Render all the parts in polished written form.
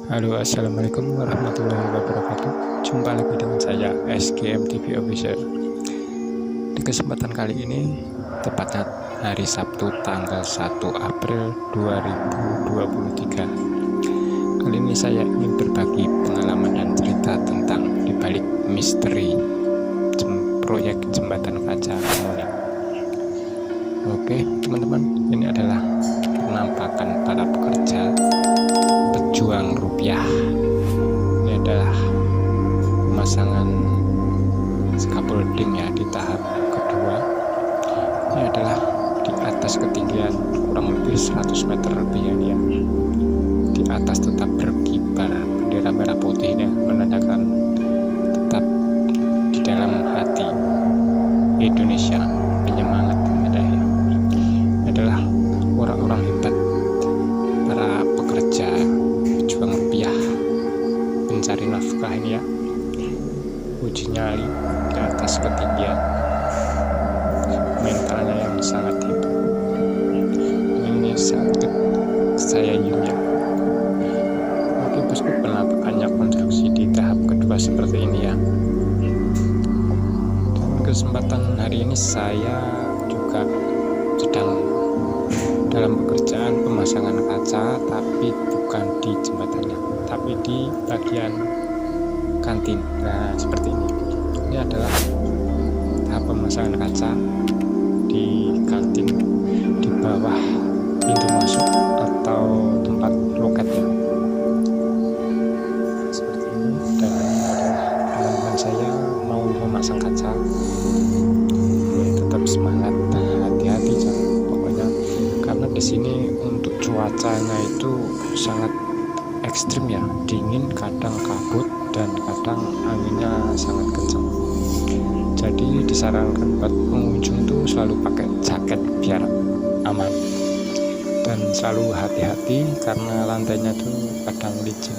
Halo, assalamualaikum warahmatullahi wabarakatuh. Jumpa lagi dengan saya SGM TV Official. Di kesempatan kali ini, tepatnya hari Sabtu tanggal 1 April 2023. Kali ini saya ingin berbagi pengalaman dan cerita tentang dibalik misteri proyek jembatan kaca Kemuning. Oke, teman-teman, ini adalah penampakan para pekerja pejuang rupiah. Ini adalah pemasangan scaffolding ya di tahap kedua. Ini adalah di atas ketinggian kurang lebih 100 meter lebih ya. Di atas tetap berkibar bendera merah putih ya, menandakan tetap di dalam hati Indonesia penyemangat ada ya. Ini adalah orang-orang hebat, para pekerja pejuang rupiah, pencari nafkah ini ya, uji nyali di atas ketinggian, mentalnya yang sangat hebat. Ini sangat saya ya. Oke bosku, penampakannya konstruksi di tahap kedua seperti ini ya. Dan kesempatan hari ini saya juga sedang dalam pekerjaan pemasangan kaca, tapi bukan di jembatannya, tapi di bagian kantin. Nah seperti ini. Ini adalah tahap pemasangan kaca di kantin di bawah pintu masuk atau tempat loket ya. Seperti ini. Dan ini adalah teman-teman saya mau memasang kaca. Tetap semangat, hati-hati jangan. Karena di sini untuk cuacanya itu sangat ekstrim ya, dingin, kadang kabut, dan kadang anginnya sangat kencang. Jadi disarankan buat pengunjung tuh selalu pakai jaket biar aman, dan selalu hati-hati karena lantainya tuh kadang licin.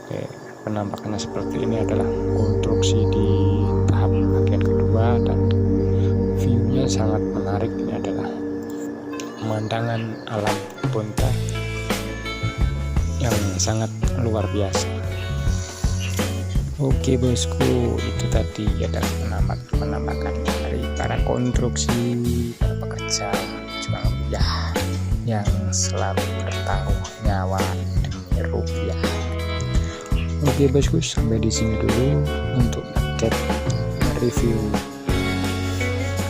Oke, penampakannya seperti ini adalah konstruksi di tahap bagian kedua, dan view-nya sangat menarik. Ini adalah pemandangan alam Ponta yang sangat luar biasa. Oke bosku, itu tadi adalah penampakan dari para konstruksi, para pekerja pejuang rupiah yang selalu bertaruh nyawa demi rupiah. Oke bosku, sampai di sini dulu untuk update review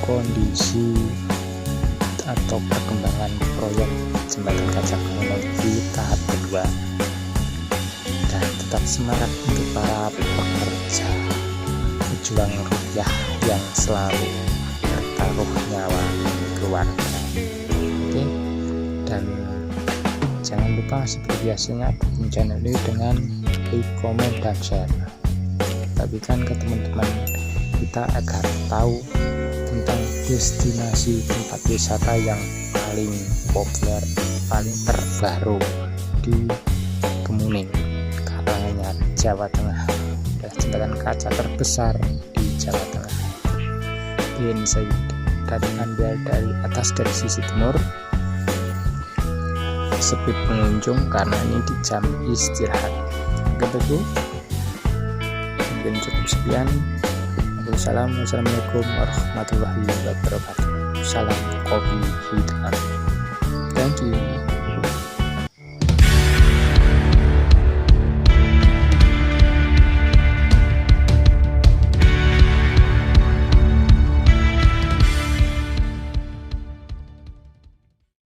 kondisi atau perkembangan proyek jembatan kaca Kemuning di tahap kedua. Dan tetap semangat untuk para pekerja pejuang rupiah yang selalu bertaruh nyawa demi keluarga. Oke, dan jangan lupa seperti biasanya dukung channel ini dengan like, komen, dan share. Bagikan ke teman-teman kita agar tahu tentang destinasi tempat wisata yang paling populer, paling terbaru di Kemuning, Karanganyar, Jawa Tengah. Adalah jembatan kaca terbesar di Jawa Tengah. Ini saya dari ambil dari atas dari sisi timur. Sepi pengunjung karena ini di jam istirahat. Oke bosku, mungkin cukup sekian. Wassalamualaikum warahmatullahi wabarakatuh. Salam kopi hitam. Thank you.